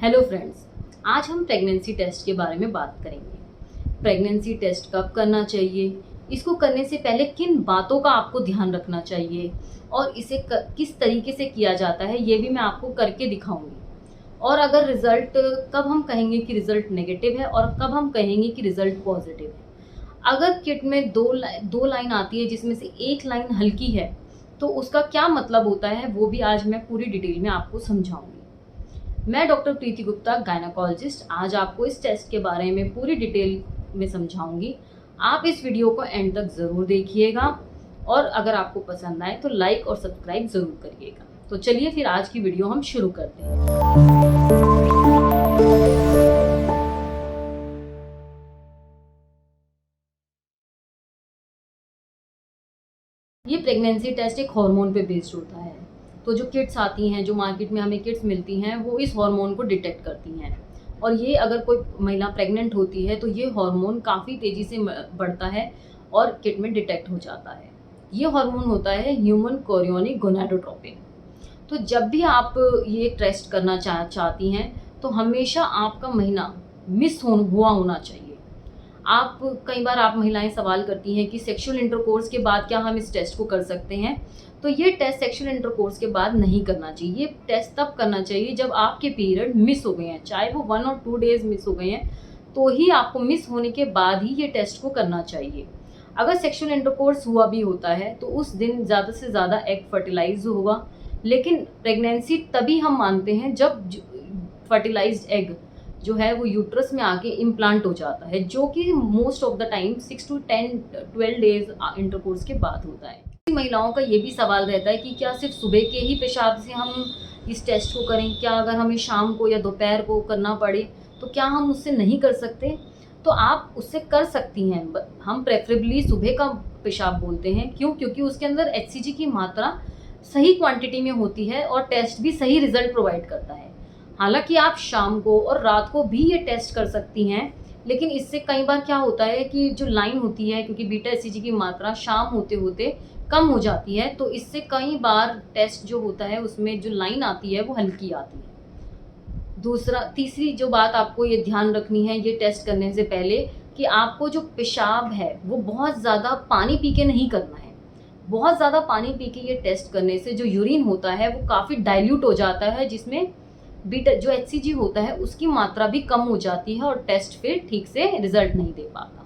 Hello friends, आज हम pregnancy test के बारे में बात करेंगे। प्रेगनेंसी टेस्ट कब करना चाहिए, इसको करने से पहले किन बातों का आपको ध्यान रखना चाहिए और इसे किस तरीके से किया जाता है, ये भी मैं आपको करके दिखाऊंगी। और अगर रिजल्ट कब हम कहेंगे कि रिजल्ट नेगेटिव है और कब हम कहेंगे कि रिजल्ट पॉजिटिव है। अगर किट में दो लाइन आती है जिसमें से एक लाइन हल्की है तो उसका क्या मतलब होता है, वो भी आज मैं पूरी डिटेल में आपको समझाऊंगी। मैं डॉक्टर प्रीति गुप्ता, गायनाकोलॉजिस्ट, आज आपको इस टेस्ट के बारे में पूरी डिटेल में समझाऊंगी। आप इस वीडियो को एंड तक ज़रूर देखिएगा और अगर आपको पसंद आए तो लाइक और सब्सक्राइब ज़रूर करिएगा। तो चलिए फिर आज की वीडियो हम शुरू करते हैं। ये प्रेगनेंसी टेस्ट एक हार्मोन पे बेस्ड होता है। तो जो किट्स आती हैं, जो मार्केट में हमें किट्स मिलती हैं, वो इस हार्मोन को डिटेक्ट करती हैं। और ये अगर कोई महिला प्रेग्नेंट होती है तो ये हार्मोन काफ़ी तेज़ी से बढ़ता है और किट में डिटेक्ट हो जाता है। ये हार्मोन होता है ह्यूमन कोरियोनिक गोनाडोट्रोपिन। तो जब भी आप ये टेस्ट करना चाहती हैं तो हमेशा आपका महीना मिस हुआ होना चाहिए। आप कई बार आप महिलाएं सवाल करती हैं कि सेक्सुअल इंटरकोर्स के बाद क्या हम इस टेस्ट को कर सकते हैं। तो ये टेस्ट सेक्सुअल इंटरकोर्स के बाद नहीं करना चाहिए। ये टेस्ट तब करना चाहिए जब आपके पीरियड मिस हो गए हैं, चाहे वो 1 और 2 डेज मिस हो गए हैं, तो ही आपको मिस होने के बाद ही ये टेस्ट को करना चाहिए। अगर सेक्सुअल इंटरकोर्स हुआ भी होता है तो उस दिन ज़्यादा से ज़्यादा एग फर्टिलाइज होगा, लेकिन प्रेगनेंसी तभी हम मानते हैं जब फर्टिलाइज्ड एग जो है वो यूट्रस में आके इम्प्लांट हो जाता है, जो कि most of the time 6 to 12 days intercourse के बाद होता है। महिलाओं का ये भी सवाल रहता है कि क्या सिर्फ सुबह के ही पेशाब से हम इस टेस्ट को करें, क्या अगर हमें शाम को या दोपहर को करना पड़े तो क्या हम उससे नहीं कर सकते। तो आप उससे कर सकती हैं। हम प्रेफरेबली सुबह का पेशाब बोलते हैं, क्योंकि उसके अंदर HCG की मात्रा सही क्वांटिटी में होती है और टेस्ट भी सही रिजल्ट प्रोवाइड करता है। हालांकि आप शाम को और रात को भी ये टेस्ट कर सकती हैं, लेकिन इससे कई बार क्या होता है कि जो लाइन होती है, क्योंकि बीटा HCG की मात्रा शाम होते होते कम हो जाती है, तो इससे कई बार टेस्ट जो होता है उसमें जो लाइन आती है वो हल्की आती है। तीसरी जो बात आपको ये ध्यान रखनी है ये टेस्ट करने से पहले, कि आपको जो पेशाब है वो बहुत ज़्यादा पानी पी के नहीं करना है। बहुत ज़्यादा पानी पी के ये टेस्ट करने से जो यूरिन होता है वो काफ़ी डाइल्यूट हो जाता है, जिसमें बीटा जो HCG होता है उसकी मात्रा भी कम हो जाती है और टेस्ट फिर ठीक से रिजल्ट नहीं दे पाता।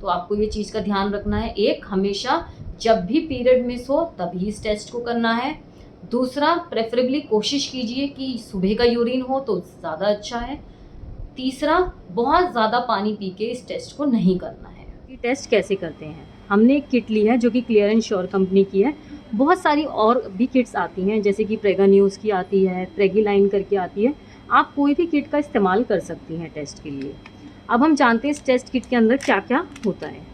तो आपको ये चीज़ का ध्यान रखना है। एक, हमेशा जब भी पीरियड मिस हो तभी इस टेस्ट को करना है। दूसरा, प्रेफरेबली कोशिश कीजिए कि सुबह का यूरिन हो तो ज़्यादा अच्छा है। तीसरा, बहुत ज़्यादा पानी पी के इस टेस्ट को नहीं करना है। ये टेस्ट कैसे करते हैं, हमने एक किट ली है जो कि क्लियर एंड श्योर कंपनी की है। बहुत सारी और भी किट्स आती हैं, जैसे कि प्रेगा न्यूज़ की आती है, प्रेगीलाइन करके आती है। आप कोई भी किट का इस्तेमाल कर सकती हैं टेस्ट के लिए। अब हम जानते हैं इस टेस्ट किट के अंदर क्या क्या होता है।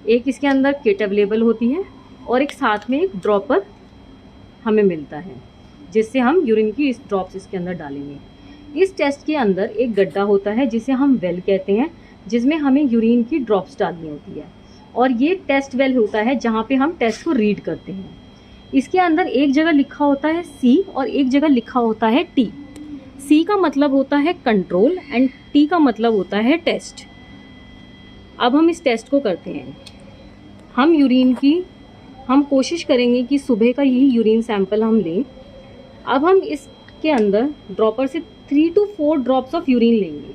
एक इसके अंदर किट अवेलेबल होती है और एक साथ में एक ड्रॉपर हमें मिलता है, जिससे हम यूरिन की इस ड्रॉप्स इसके अंदर डालेंगे। इस टेस्ट के अंदर एक गड्ढा होता है जिसे हम वेल कहते हैं, जिसमें हमें यूरिन की ड्रॉप्स डालनी होती है। और ये टेस्ट वेल होता है जहाँ पे हम टेस्ट को रीड करते हैं। इसके अंदर एक जगह लिखा होता है C और एक जगह लिखा होता है T। C का मतलब होता है कंट्रोल एंड T का मतलब होता है टेस्ट। अब हम इस टेस्ट को करते हैं। हम कोशिश करेंगे कि सुबह का यही यूरिन सैंपल हम लें। अब हम इसके अंदर ड्रॉपर से 3 to 4 ड्रॉप्स ऑफ यूरिन लेंगे।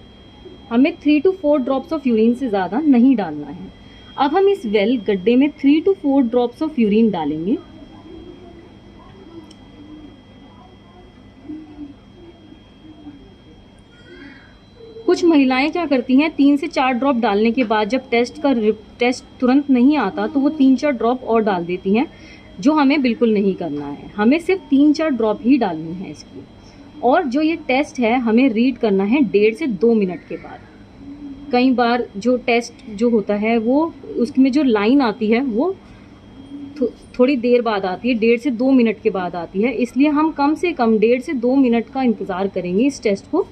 हमें 3 to 4 ड्रॉप्स ऑफ यूरिन से ज़्यादा नहीं डालना है। अब हम इस वेल गड्ढे में 3 to 4 ड्रॉप्स ऑफ यूरिन डालेंगे। कुछ महिलाएं क्या करती हैं, 3 से 4 ड्रॉप डालने के बाद जब टेस्ट तुरंत नहीं आता तो वो 3-4 ड्रॉप और डाल देती हैं, जो हमें बिल्कुल नहीं करना है। हमें सिर्फ 3-4 ड्रॉप ही डालनी है इसकी। और जो ये टेस्ट है हमें रीड करना है 1.5 से 2 मिनट के बाद। कई बार जो टेस्ट जो होता है वो उसमें जो लाइन आती है वो थोड़ी देर बाद आती है, 1.5 से 2 मिनट के बाद आती है। इसलिए हम कम से कम 1.5 से 2 मिनट का इंतज़ार करेंगे इस टेस्ट को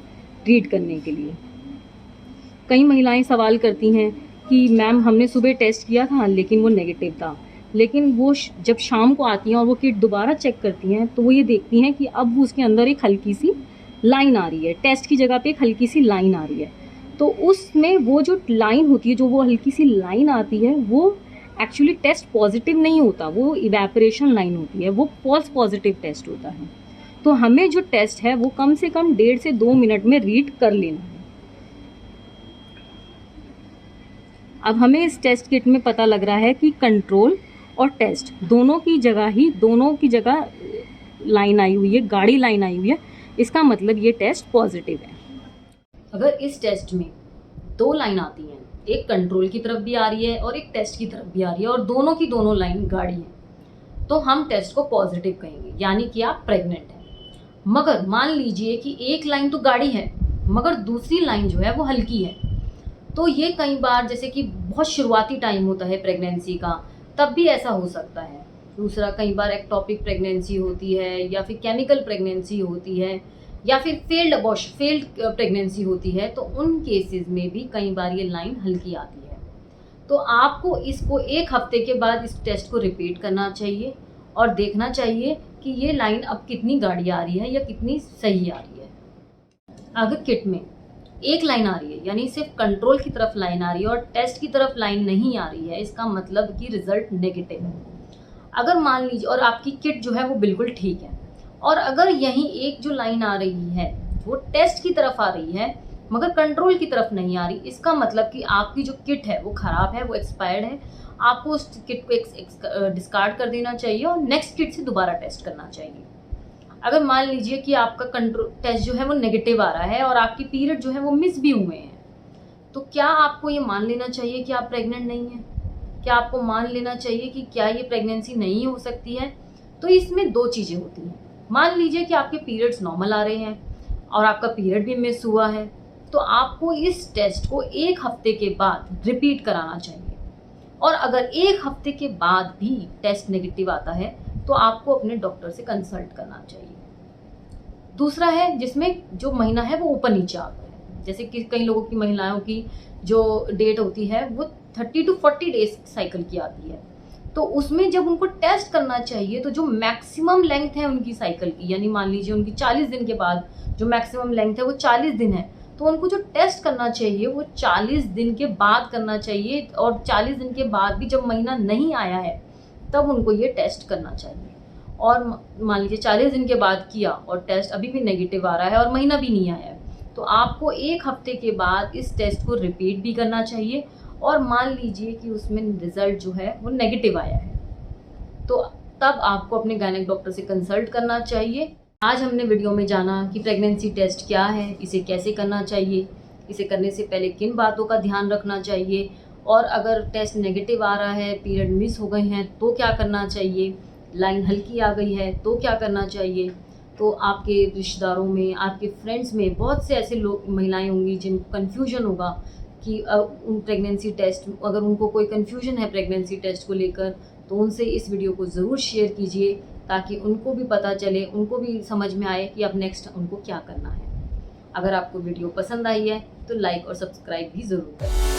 रीड करने के लिए। कई महिलाएं सवाल करती हैं कि मैम हमने सुबह टेस्ट किया था लेकिन वो नेगेटिव था, लेकिन वो जब शाम को आती हैं और वो किट दोबारा चेक करती हैं तो वो ये देखती हैं कि अब उसके अंदर एक हल्की सी लाइन आ रही है, टेस्ट की जगह पे एक हल्की सी लाइन आ रही है। तो उसमें वो जो लाइन होती है, जो वो हल्की सी लाइन आती है, वो एक्चुअली टेस्ट पॉजिटिव नहीं होता, वो इवेपोरेशन लाइन होती है, वो फॉल्स पॉजिटिव टेस्ट होता है। तो हमें जो टेस्ट है वो कम से कम 1.5 से 2 मिनट में रीड कर लेना है। अब हमें इस टेस्ट किट में पता लग रहा है कि कंट्रोल और टेस्ट दोनों की जगह लाइन आई हुई है, गाढ़ी लाइन आई हुई है। इसका मतलब ये टेस्ट पॉजिटिव है। अगर इस टेस्ट में 2 लाइन आती हैं, एक कंट्रोल की तरफ भी आ रही है और एक टेस्ट की तरफ भी आ रही है, और दोनों की दोनों लाइन गाढ़ी है, तो हम टेस्ट को पॉजिटिव कहेंगे, यानी कि आप प्रेग्नेंट हैं। मगर मान लीजिए कि एक लाइन तो गाढ़ी है मगर दूसरी लाइन जो है वो हल्की है, तो ये कई बार, जैसे कि बहुत शुरुआती टाइम होता है प्रेगनेंसी का, तब भी ऐसा हो सकता है। दूसरा, कई बार एक्टोपिक प्रेगनेंसी होती है, या फिर केमिकल प्रेगनेंसी होती है, या फिर फेल्ड प्रेगनेंसी होती है, तो उन केसेस में भी कई बार ये लाइन हल्की आती है। तो आपको इसको 1 हफ्ते के बाद इस टेस्ट को रिपीट करना चाहिए और देखना चाहिए कि ये लाइन अब कितनी गाढ़ी आ रही है या कितनी सही आ रही है। अगर किट में एक लाइन आ रही है, यानी सिर्फ कंट्रोल की तरफ लाइन आ रही है और टेस्ट की तरफ लाइन नहीं आ रही है, इसका मतलब कि रिजल्ट नेगेटिव है। अगर मान लीजिए, और आपकी किट जो है वो बिल्कुल ठीक है, और अगर यहीं एक जो लाइन आ रही है वो टेस्ट की तरफ आ रही है मगर कंट्रोल की तरफ नहीं आ रही, इसका मतलब कि आपकी जो किट है वो ख़राब है, वो एक्सपायर्ड है। आपको उस किट को डिस्कार्ड कर देना चाहिए और नेक्स्ट किट से दोबारा टेस्ट करना चाहिए। अगर मान लीजिए कि आपका कंट्रोल टेस्ट जो है वो नेगेटिव आ रहा है और आपकी पीरियड जो है वो मिस भी हुए हैं, तो क्या आपको ये मान लेना चाहिए कि आप प्रेग्नेंट नहीं हैं? क्या आपको मान लेना चाहिए कि क्या ये प्रेगनेंसी नहीं हो सकती है? तो इसमें 2 चीज़ें होती हैं। मान लीजिए कि आपके पीरियड्स नॉर्मल आ रहे हैं और आपका पीरियड भी मिस हुआ है, तो आपको इस टेस्ट को 1 हफ्ते के बाद रिपीट कराना चाहिए। और अगर 1 हफ्ते के बाद भी टेस्ट नेगेटिव आता है तो आपको अपने डॉक्टर से कंसल्ट करना चाहिए। दूसरा है जिसमें जो महीना है वो ऊपर नीचे आता है, जैसे कि कई लोगों की, महिलाओं की जो डेट होती है वो 30 to 40 डेज साइकिल की आती है, तो उसमें जब उनको टेस्ट करना चाहिए तो जो मैक्सिमम लेंथ है उनकी साइकिल की, यानी मान लीजिए उनकी 40 दिन के बाद जो मैक्सिमम लेंथ है वो 40 दिन है, तो उनको जो टेस्ट करना चाहिए वो 40 दिन के बाद करना चाहिए। और 40 दिन के बाद भी जब महीना नहीं आया है तब उनको ये टेस्ट करना चाहिए। और मान लीजिए 40 दिन के बाद किया और टेस्ट अभी भी नेगेटिव आ रहा है और महीना भी नहीं आया है, तो आपको 1 हफ्ते के बाद इस टेस्ट को रिपीट भी करना चाहिए। और मान लीजिए कि उसमें रिजल्ट जो है वो नेगेटिव आया है, तो तब आपको अपने गायनेक डॉक्टर से कंसल्ट करना चाहिए। आज हमने वीडियो में जाना कि प्रेगनेंसी टेस्ट क्या है, इसे कैसे करना चाहिए, इसे करने से पहले किन बातों का ध्यान रखना चाहिए, और अगर टेस्ट नेगेटिव आ रहा है, पीरियड मिस हो गए हैं तो क्या करना चाहिए, लाइन हल्की आ गई है तो क्या करना चाहिए। तो आपके रिश्तेदारों में, आपके फ्रेंड्स में बहुत से ऐसे लोग, महिलाएं होंगी जिनको कन्फ्यूजन होगा कि उन प्रेगनेंसी टेस्ट, अगर उनको कोई कन्फ्यूजन है प्रेगनेंसी टेस्ट को लेकर, तो उनसे इस वीडियो को ज़रूर शेयर कीजिए ताकि उनको भी पता चले, उनको भी समझ में आए कि अब नेक्स्ट उनको क्या करना है। अगर आपको वीडियो पसंद आई है तो लाइक और सब्सक्राइब भी ज़रूर करें।